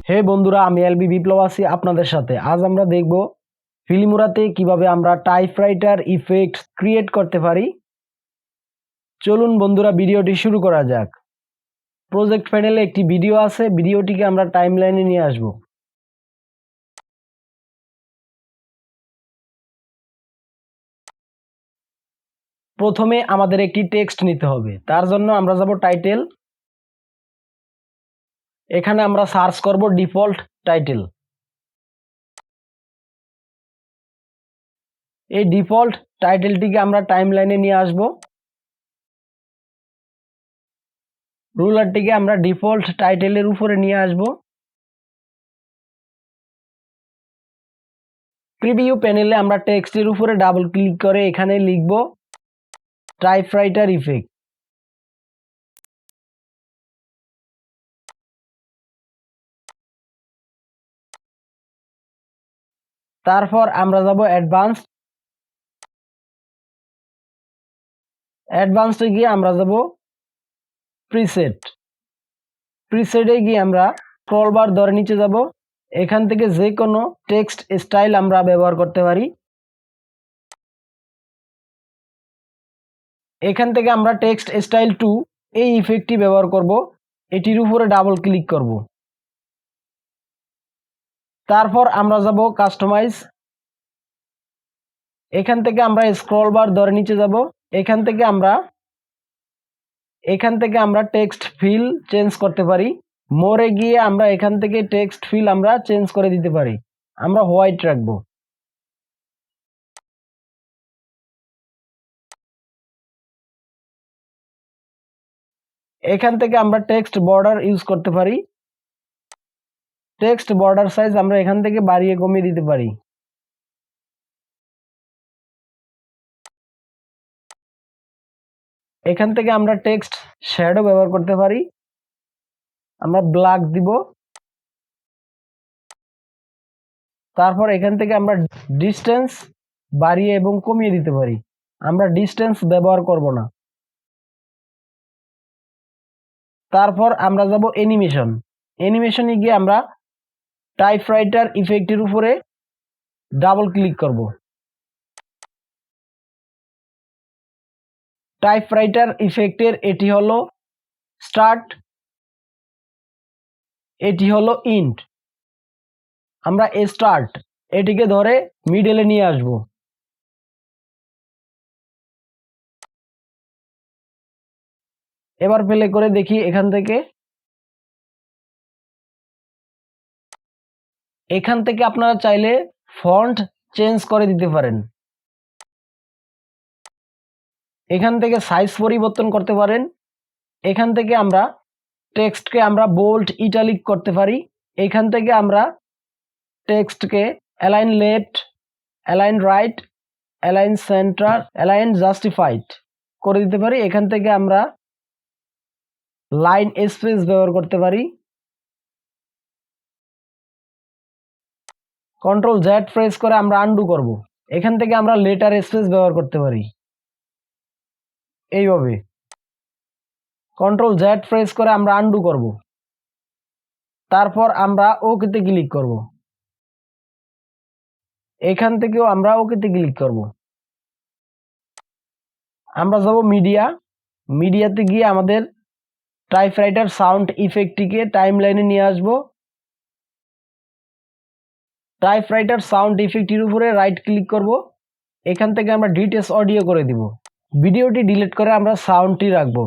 হে বন্ধুরা, আমি এলবি বিপ্লব আছি আপনাদের সাথে। আজ আমরা দেখব ফিল্মোরাতে কিভাবে আমরা টাইপরাইটার ইফেক্ট ক্রিয়েট করতে পারি। চলুন বন্ধুরা, ভিডিওটি শুরু করা যাক। প্রজেক্ট প্যানেলে একটি ভিডিও আছে, ভিডিওটিকে আমরা টাইমলাইনে নিয়ে আসব। প্রথমে আমাদের একটি টেক্সট নিতে হবে, তার জন্য আমরা যাব টাইটেল। এখানে আমরা সার্চ করব ডিফল্ট টাইটেল। এই ডিফল্ট টাইটেলটিকে আমরা টাইমলাইনে নিয়ে আসব। রুলারটিকে আমরা ডিফল্ট টাইটেলের উপরে নিয়ে আসব। প্রিভিউ প্যানেলে আমরা টেক্সটের উপরে ডাবল ক্লিক করে এখানে লিখব টাইপরাইটার ইফেক্ট। তারপর আমরা যাব অ্যাডভান্সডে গিয়ে আমরা যাব প্রিসেটে গিয়ে আমরা স্ক্রল বার ধরে নিচে যাব। এখান থেকে যে কোনো টেক্সট স্টাইল আমরা ব্যবহার করতে পারি। এখান থেকে আমরা টেক্সট স্টাইল 2 এই ইফেক্টটি ব্যবহার করব। এটির উপরে ডাবল ক্লিক করব। তারপর আমরা যাব কাস্টমাইজ। এখান থেকে আমরা স্ক্রল বার ধরে নিচে যাব। এখান থেকে আমরা টেক্সট ফিল চেঞ্জ করতে পারি। মোরে গিয়ে আমরা এখান থেকে টেক্সট ফিল আমরা চেঞ্জ করে দিতে পারি। আমরা হোয়াইট রাখবো। এখান থেকে আমরা টেক্সট বর্ডার ইউজ করতে পারি। টেক্সট বর্ডার সাইজ আমরা এখান থেকে বাড়িয়ে কমিয়ে দিতে পারি। এখান থেকে আমরা টেক্সট শ্যাডো ব্যবহার করতে পারি। আমরা ব্ল্যাক দিব। তারপর এখান থেকে আমরা ডিস্টেন্স বাড়িয়ে এবং কমিয়ে দিতে পারি। আমরা ডিস্টেন্স ব্যবহার করব না। তারপর আমরা যাব অ্যানিমেশনে গিয়ে আমরা টাইপরাইটার ইফেক্টের উপরে ডাবল ক্লিক করব। টাইপরাইটার ইফেক্টের এটি হলো স্টার্ট, এটি হলো ইন্ড। আমরা স্টার্ট এটিকে ধরে মিডলে নিয়ে আসব। এবার প্লে করে দেখি। এখান থেকে আপনারা চাইলে ফন্ট চেঞ্জ করে দিতে পারেন। এখান থেকে সাইজ পরিবর্তন করতে পারেন। এখান থেকে আমরা টেক্সটকে আমরা বোল্ড ইটালিক করতে পারি। এখান থেকে আমরা টেক্সটকে align left, align right, align center, align justified করে দিতে পারি। এখান থেকে আমরা লাইন স্পেস ব্যবহার করতে পারি। কন্ট্রোল জেড প্রেস করে আমরা আনডু করব। এখান থেকে আমরা লেটার স্পেস ব্যবহার করতে পারি এইভাবে। কন্ট্রোল জেড প্রেস করে আমরা আনডু করব। তারপর আমরা ওকেতে ক্লিক করব। এখান থেকেও আমরা ওকেতে ক্লিক করব। আমরা যাব মিডিয়াতে গিয়ে আমাদের টাইপরাইটার সাউন্ড ইফেক্টটিকে টাইমলাইনে নিয়ে আসব। টাইপরাইটার সাউন্ড ইফেক্টটির উপরে রাইট ক্লিক করব। এখান থেকে আমরা ডিটেলস অডিও করে দিব। ভিডিওটি ডিলিট করে আমরা সাউন্ডটি রাখব।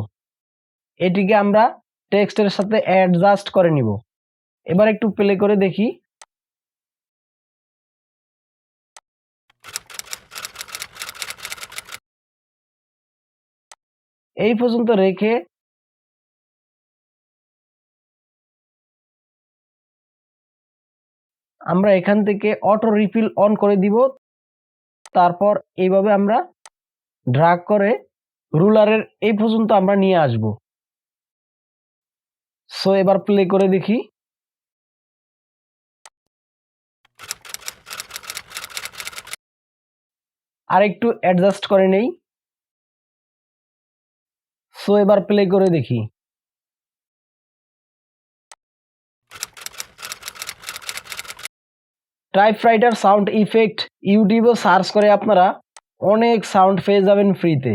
এটিকে আমরা টেক্সটের সাথে অ্যাডজাস্ট করে নিব। এবার একটু প্লে করে দেখি। এই পর্যন্ত রেখে আমরা এখান থেকে অটো রিফিল অন করে দিব। তারপর এইভাবে আমরা ড্র্যাগ করে রুলারের এই পর্যন্ত আমরা নিয়ে আসব। সো এবার প্লে করে দেখি। আর একটু অ্যাডজাস্ট করে নেই। সো এবার প্লে করে দেখি। টাইপরাইটার সাউন্ড ইফেক্ট ইউটিউবে সার্চ করে আপনারা অনেক সাউন্ড পেয়ে যাবেন ফ্রিতে।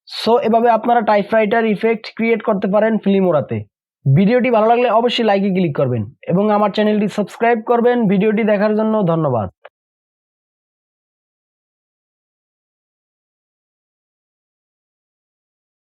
সো এভাবে আপনারা টাইপরাইটার ইফেক্ট ক্রিয়েট করতে পারেন ফিল্মোরাতে। ভিডিওটি ভালো লাগলে অবশ্যই লাইকে ক্লিক করবেন এবং আমার চ্যানেলটি সাবস্ক্রাইব করবেন। ভিডিওটি দেখার জন্য ধন্যবাদ।